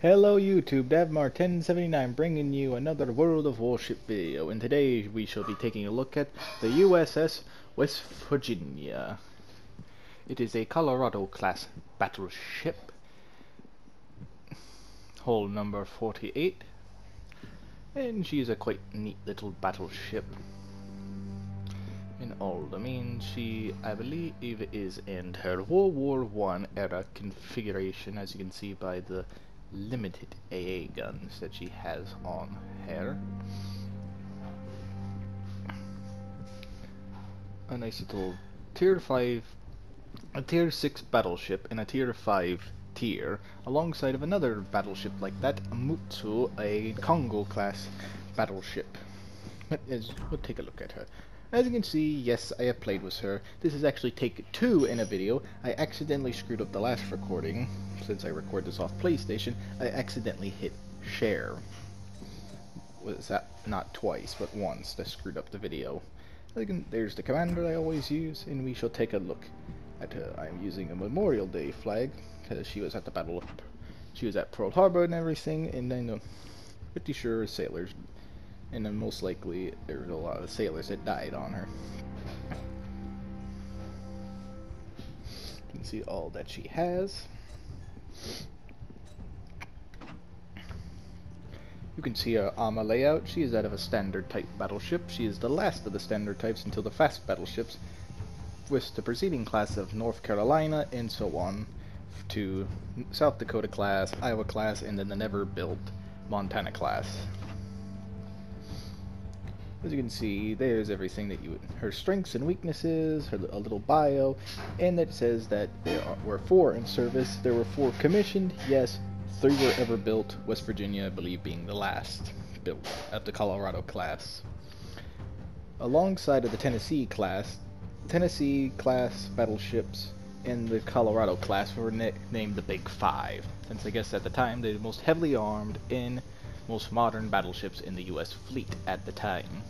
Hello YouTube, Davmar1079 bringing you another World of Warship video, and today we shall be taking a look at the USS West Virginia. It is a Colorado class battleship, hull number 48, and she is a quite neat little battleship. In all domains, she, I believe, is in her World War I era configuration, as you can see by the limited AA guns that she has on her. A nice little tier 5, a tier 6 battleship in a tier 5 tier, alongside of another battleship like that, a Mutsu, a Congo class battleship. We'll take a look at her. As you can see, yes, I have played with her. This is actually take 2 in a video. I accidentally screwed up the last recording. Since I record this off PlayStation, I accidentally hit share. Was that not twice, but once that screwed up the video. There's the commander I always use, and we shall take a look at her. I'm using a Memorial Day flag, because she was at the battle. She was at Pearl Harbor and everything, and I'm pretty sure sailors. And then most likely there's a lot of sailors that died on her. You can see all that she has. You can see her armor layout. She is out of a standard type battleship. She is the last of the standard types until the fast battleships, with the preceding class of North Carolina and so on to South Dakota class, Iowa class, and then the never built Montana class. As you can see, there's everything that her strengths and weaknesses, a little bio, and it says that there were 4 in service. There were 4 commissioned, yes, 3 were ever built, West Virginia, I believe, being the last built at the Colorado class. Alongside of the Tennessee class battleships and the Colorado class were named the Big 5, since I guess at the time they were the most heavily armed and most modern battleships in the US fleet at the time.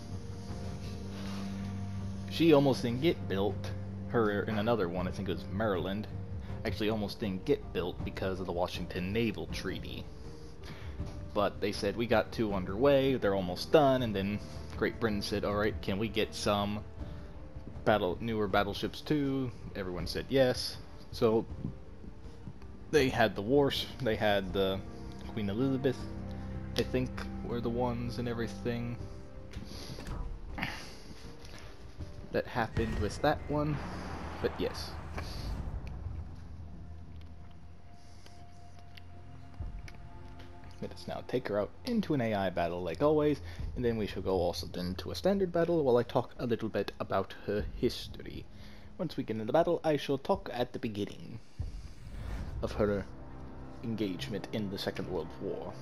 She almost didn't get built. Her and another one, I think it was Maryland, actually almost didn't get built because of the Washington Naval Treaty. But they said, we got 2 underway, they're almost done, and then Great Britain said, alright, can we get some newer battleships too? Everyone said yes. So they had they had the Queen Elizabeth, I think, were the ones and everything that happened with that one, but yes. Let us now take her out into an AI battle like always, and then we shall go also into a standard battle while I talk a little bit about her history. Once we get into the battle, I shall talk at the beginning of her engagement in the Second World War.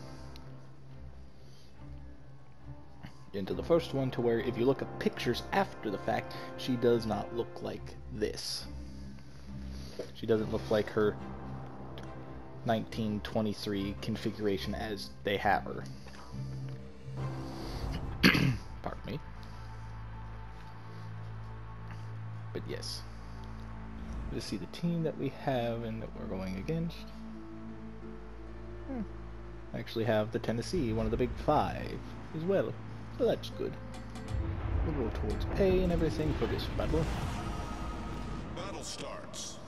Into the first one, to where if you look at pictures after the fact, she does not look like this. She doesn't look like her 1923 configuration as they have her. Pardon me. But yes. Let's see the team that we have and that we're going against. I actually have the Tennessee, one of the Big 5 as well. So that's good. We'll go towards A and everything for this battle. Battle starts.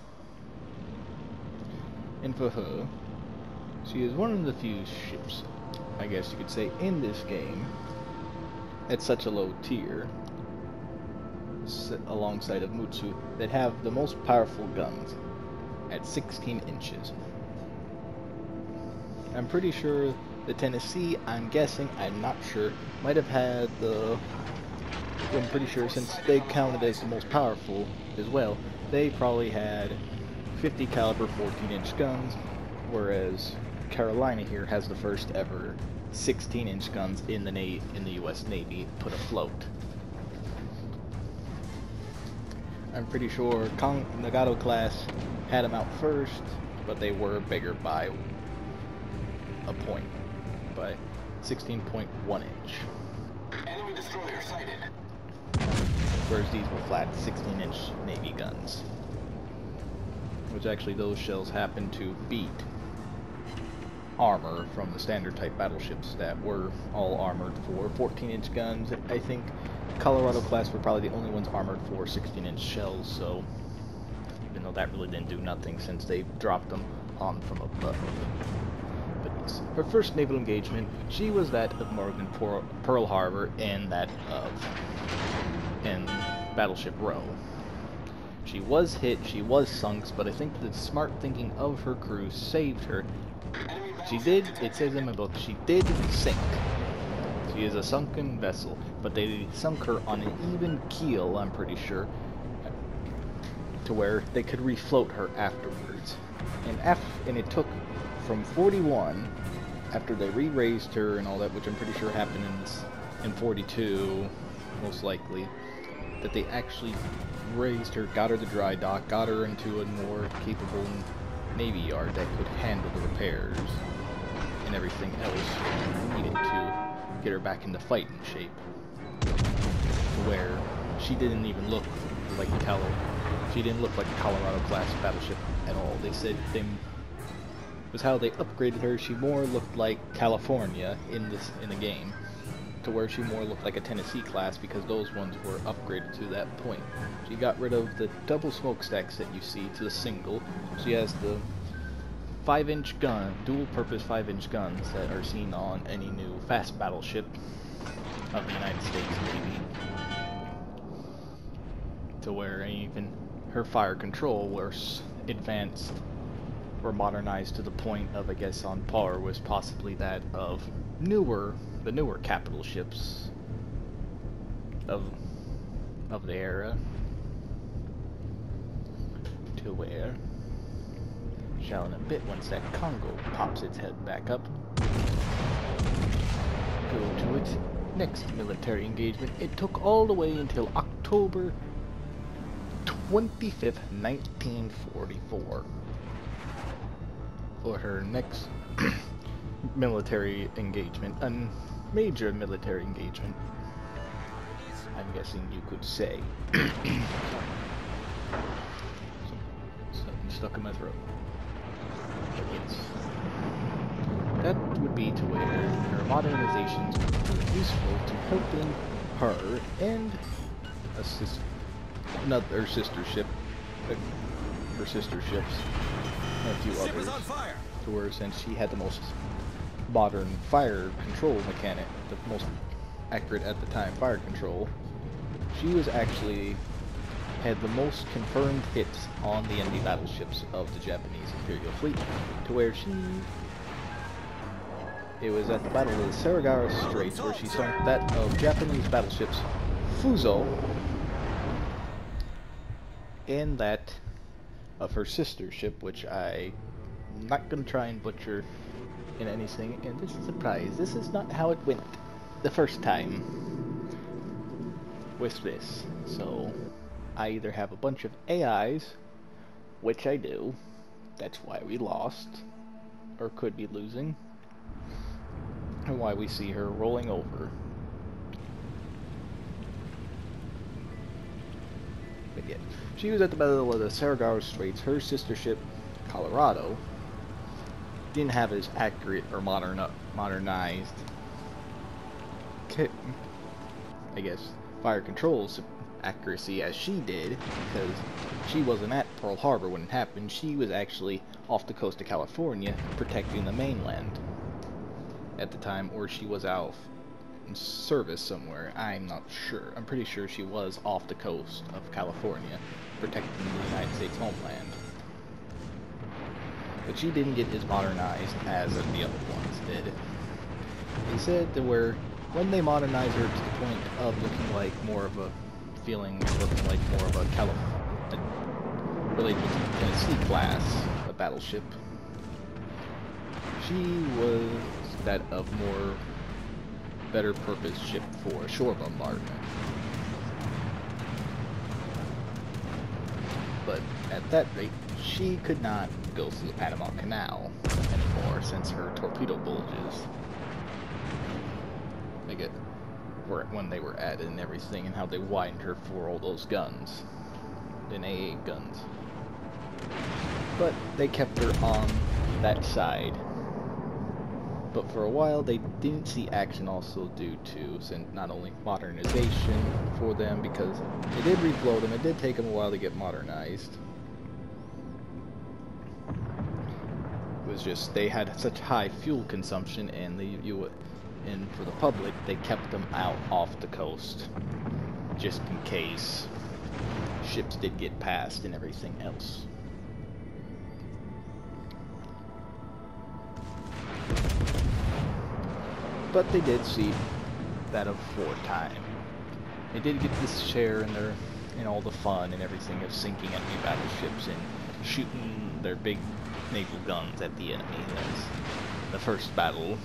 And for her, she is one of the few ships, I guess you could say, in this game at such a low tier, alongside of Mutsu, that have the most powerful guns at 16 inches. I'm pretty sure the Tennessee, I'm guessing, I'm not sure, might have had I'm pretty sure, since they counted as the most powerful as well, they probably had 50 caliber 14-inch guns, whereas Carolina here has the first ever 16-inch guns in the US Navy put afloat. I'm pretty sure Nagato class had them out first, but they were bigger by a point, by 16.1 inch. Enemy destroyer sighted. Whereas these were flat 16-inch Navy guns, which actually those shells happen to beat armor from the standard type battleships that were all armored for 14-inch guns. I think Colorado class were probably the only ones armored for 16-inch shells, so even though that really didn't do nothing since they dropped them on from above. But yes, her first naval engagement, she was that of Morgan Pearl Harbor and that of Battleship Row. She was hit, she was sunk, but I think the smart thinking of her crew saved her. She did, it says in my book, she did sink. She is a sunken vessel, but they sunk her on an even keel, I'm pretty sure, to where they could refloat her afterwards. And it took from 41, after they re-raised her and all that, which I'm pretty sure happened in 42, most likely, that they actually raised her, got her to dry dock, got her into a more capable Navy yard that could handle the repairs and everything else needed to get her back into fighting shape. Where she didn't even look like she didn't look like a Colorado class battleship at all. They said was how they upgraded her. She more looked like California in the game, to where she more looked like a Tennessee class because those ones were upgraded to that point. She got rid of the double smokestacks that you see to the single. She has the 5-inch gun, dual-purpose 5-inch guns that are seen on any new fast battleship of the United States Navy. To where even her fire control was advanced or modernized to the point of, I guess, on par was possibly that of the newer capital ships of the era. To where, shall in a bit, once that Congo pops its head back up, go to its next military engagement. It took all the way until October 25th, 1944 for her next military engagement, a major military engagement, I'm guessing you could say. Something stuck in my throat. But yes, that would be to where her modernizations were useful to helping her and her sister ships, and a few others, to where since she had the most modern fire control mechanic, the most accurate at the time fire control, she was actually had the most confirmed hits on the enemy battleships of the Japanese Imperial fleet, to where it was at the Battle of the Saragawa Straits where she sunk that of Japanese battleships Fuso and that of her sister ship, which I'm not going to try and butcher in anything, and this is a surprise. This is not how it went the first time with this. So I either have a bunch of AIs, which I do, that's why we lost, or could be losing, and why we see her rolling over. But yeah, she was at the Battle of the Saragawa Straits. Her sister ship, Colorado, didn't have as accurate or modernized, I guess, fire controls accuracy as she did, because she wasn't at Pearl Harbor when it happened. She was actually off the coast of California protecting the mainland at the time, or she was out in service somewhere. I'm not sure. I'm pretty sure she was off the coast of California protecting the United States homeland. But she didn't get as modernized as the other ones did. They said that when they modernized her to the point of looking like more of a related to the Tennessee class, a battleship, she was that of more better purpose ship for shore bombardment. But at that rate, she could not go through the Panama Canal anymore since her torpedo bulges. They get when they were added and everything, and how they widened her for all those guns, and AA guns. But they kept her on that side But for a while, they didn't see action also due to not only modernization for them, because they did reflow them. It did take them a while to get modernized. It was just they had such high fuel consumption, and and for the public, they kept them out off the coast, just in case ships did get past and everything else. But they did see that of wartime. They did get this share in all the fun and everything of sinking enemy battleships and shooting their big naval guns at the enemy. That's the first battle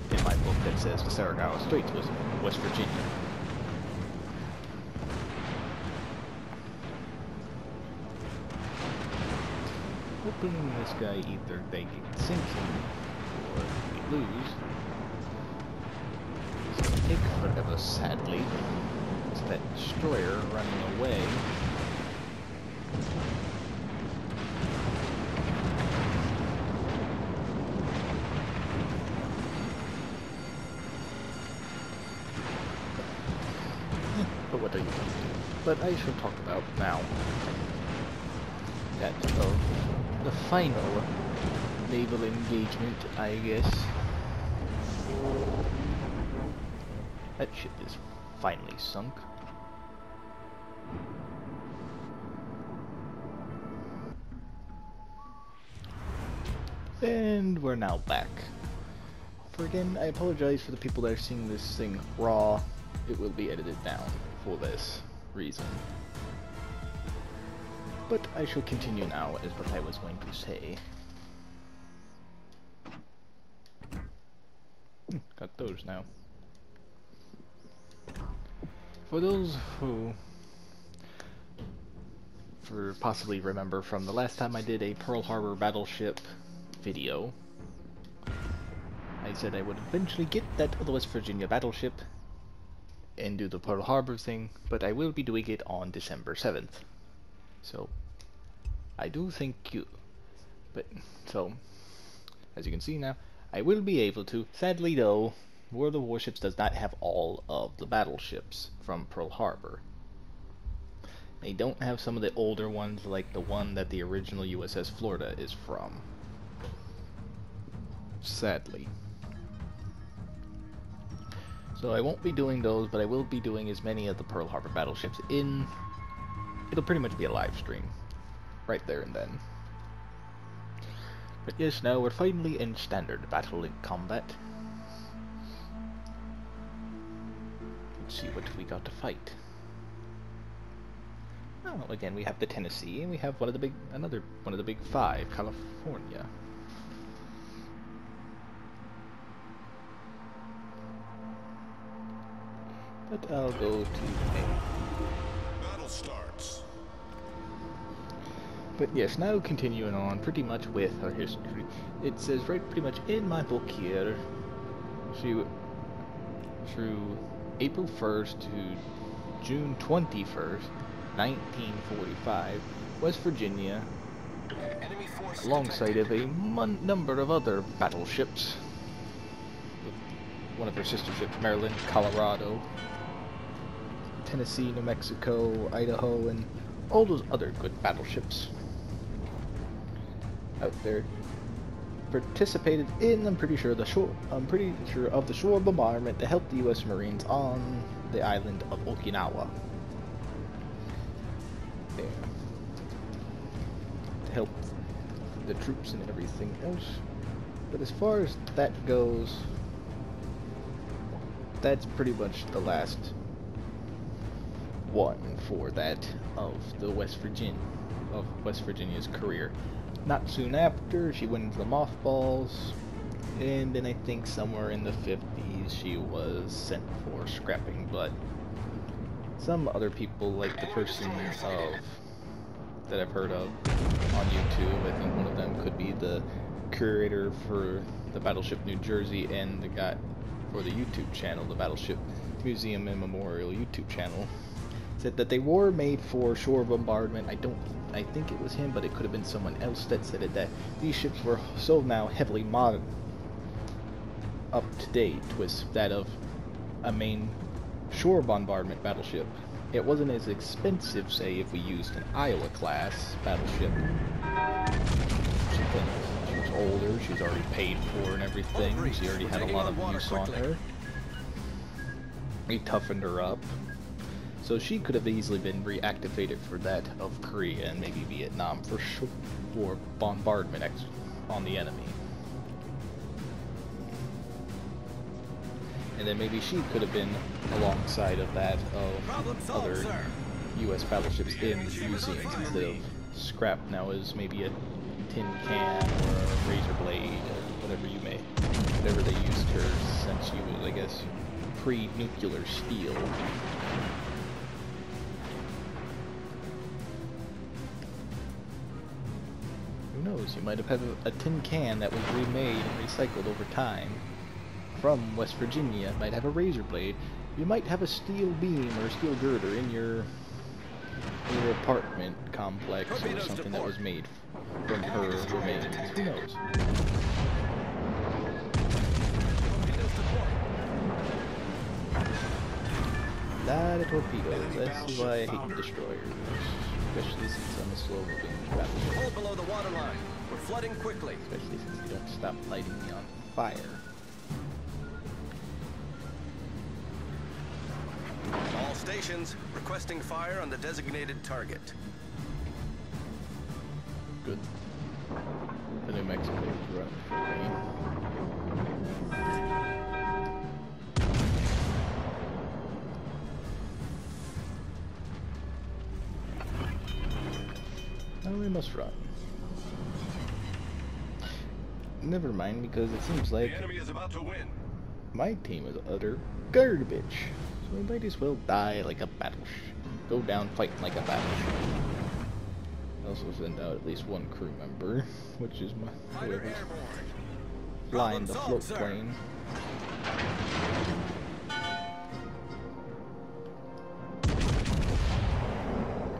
in my book that says the Saragasso Straits was West Virginia. Hoping this guy either they get sinking or we lose. Take forever, sadly. It's that destroyer running away. But what are you going to do? But I shall talk about now that of the final naval engagement, I guess. That ship is finally sunk. And we're now back. For again, I apologize for the people that are seeing this thing raw. It will be edited down for this reason. But I shall continue now as what I was going to say. Got those now. For those who possibly remember from the last time I did a Pearl Harbor battleship video, I said I would eventually get that West Virginia battleship and do the Pearl Harbor thing, but I will be doing it on December 7th. So, I do think so, as you can see now, I will be able to. Sadly though, World of Warships does not have all of the battleships from Pearl Harbor. They don't have some of the older ones, like the one that the original USS Florida is from. Sadly. So I won't be doing those, but I will be doing as many of the Pearl Harbor battleships in... It'll pretty much be a live stream. Right there and then. But yes, now we're finally in standard battle in combat. Let's see what we got to fight. Oh, again, we have the Tennessee, and we have another one of the big five, California. But I'll go to A. Battle starts. But yes, now continuing on pretty much with our history. It says right pretty much in my book here, through April 1st to June 21st, 1945, West Virginia, alongside of a number of other battleships, one of their sister ships, Maryland, Colorado, Tennessee, New Mexico, Idaho, and all those other good battleships out there participated in, I'm pretty sure of the shore bombardment to help the U.S. Marines on the island of Okinawa. There. To help the troops and everything else. But as far as that goes, that's pretty much the last one for that of West Virginia's career. Not soon after, she went into the mothballs, and then I think somewhere in the 50s she was sent for scrapping. But some other people, like the person that I've heard of on YouTube, I think one of them could be the curator for the Battleship New Jersey and the guy for the YouTube channel, the Battleship Museum and Memorial YouTube channel, said that they were made for shore bombardment. I think it was him, but it could have been someone else that said it, that these ships were so now heavily modern. up to date with that of a main shore bombardment battleship. It wasn't as expensive, say, if we used an Iowa class battleship. She was older, she was already paid for and everything. She already had a lot of use on her. We toughened her up. So she could have easily been reactivated for that of Korea and maybe Vietnam for sure, for bombardment on the enemy. And then maybe she could have been alongside of that of other U.S. battleships in the museums instead of scrap now as maybe a tin can or a razor blade or whatever they used her since she was, I guess, pre-nuclear steel. Who knows, you might have had a tin can that was remade and recycled over time from West Virginia. Might have a razor blade. You might have a steel beam or a steel girder in your apartment complex or something that was made from her remains. Who knows? A lot of torpedoes. That's why I hate destroyers. Especially since I'm a slow-moving battleship. Hold below the waterline. We're flooding quickly. Especially since you don't stop lighting me on fire. All stations requesting fire on the designated target. Good. The New Mexico is rough for me. Now we must run. Never mind, because it seems like The enemy is about to win. my team is utter garbage. So we might as well die like a battleship. Go down fighting like a battleship. I also send out at least one crew member, which is my whoever's flying the float plane.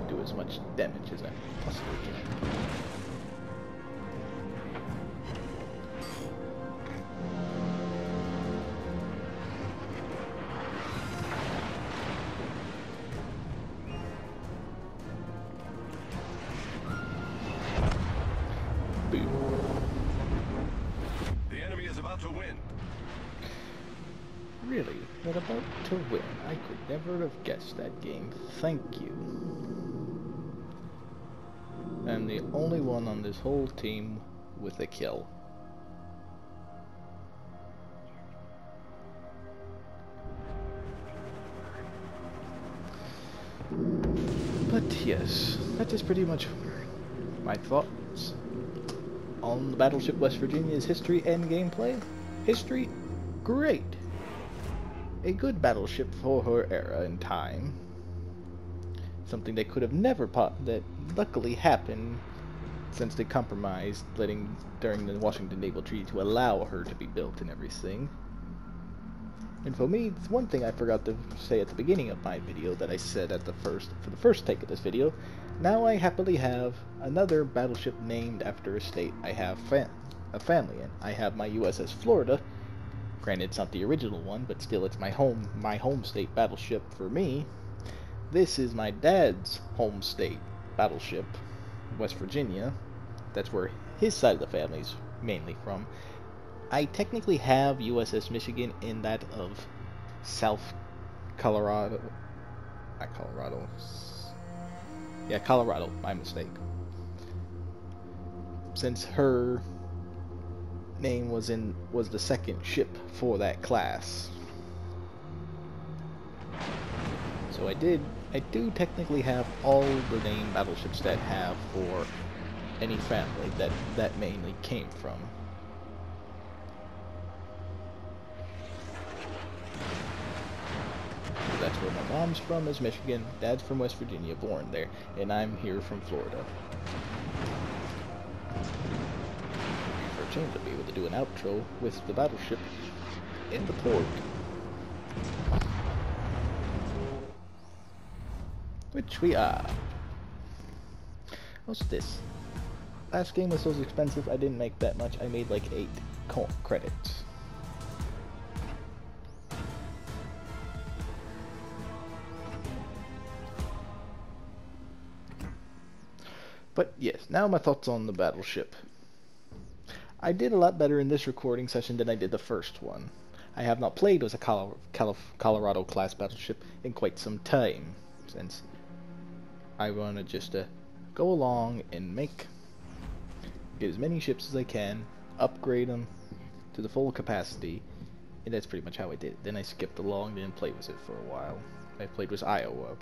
Do as much damage as I possibly can. The enemy is about to win. Really? Not about to win? I could never have guessed that game. Thank you. I'm the only one on this whole team with a kill. But yes, that is pretty much my thoughts on the Battleship West Virginia's history and gameplay. History, great. A good battleship for her era and time. Something that could have never that luckily happened since they compromised during the Washington Naval Treaty to allow her to be built and everything. And for me, it's one thing I forgot to say at the beginning of my video that I said for the first take of this video. Now I happily have another battleship named after a state I have a family in. I have my USS Florida. Granted, it's not the original one, but still it's my home state battleship for me. This is my dad's home state battleship, West Virginia. That's where his side of the family's mainly from. I technically have USS Michigan in that of South Colorado. Not Colorado. Yeah, Colorado, my mistake. Since her name was the second ship for that class. So I do technically have all the named battleships that have for any family that mainly came from. That's where my mom's from, is Michigan, dad's from West Virginia, born there, and I'm here from Florida. For a change, I'll be able to do an outro with the battleship in the port. Which we are. What's this? Last game was so expensive, I didn't make that much. I made like 8 credits. But yes, now my thoughts on the Battleship. I did a lot better in this recording session than I did the first one. I have not played with a Colorado class battleship in quite some time, since I want to just go along and get as many ships as I can, upgrade them to the full capacity, and that's pretty much how I did it. Then I skipped along, didn't play with it for a while. I played with Iowa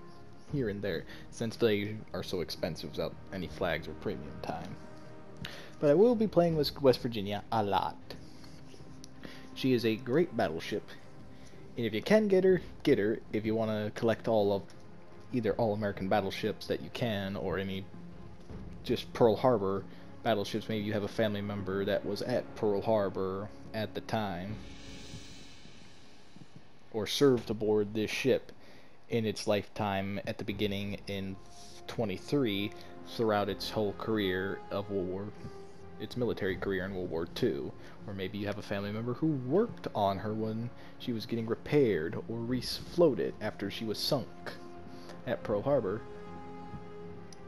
here and there, since they are so expensive without any flags or premium time. But I will be playing with West Virginia a lot. She is a great battleship, and if you can get her, get her. If you want to collect either all American battleships that you can, or any just Pearl Harbor battleships. Maybe you have a family member that was at Pearl Harbor at the time, or served aboard this ship in its lifetime at the beginning in 23 throughout its whole career of its military career in World War II. Or maybe you have a family member who worked on her when she was getting repaired or refloated after she was sunk at Pearl Harbor.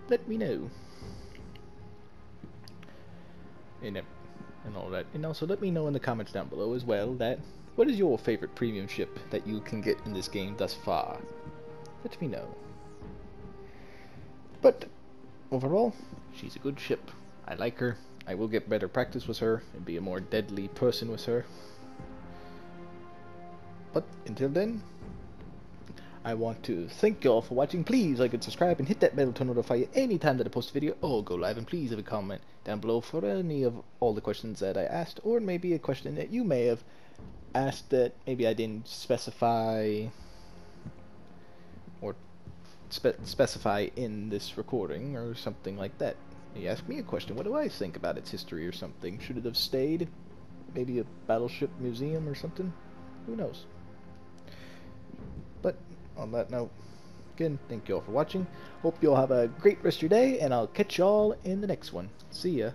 Let me know. And all that. And also let me know in the comments down below as well what is your favorite premium ship that you can get in this game thus far? Let me know. But overall, she's a good ship. I like her. I will get better practice with her and be a more deadly person with her. But until then, I want to thank you all for watching. Please like and subscribe and hit that bell to notify you anytime that I post a video or go live. And please leave a comment down below for any of all the questions that I asked, or maybe a question that you may have asked that maybe I didn't specify or specify in this recording or something like that. You ask me a question, what do I think about its history or something? Should it have stayed? Maybe a battleship museum or something? Who knows? But on that note, again, thank you all for watching. Hope you all have a great rest of your day, and I'll catch y'all in the next one. See ya.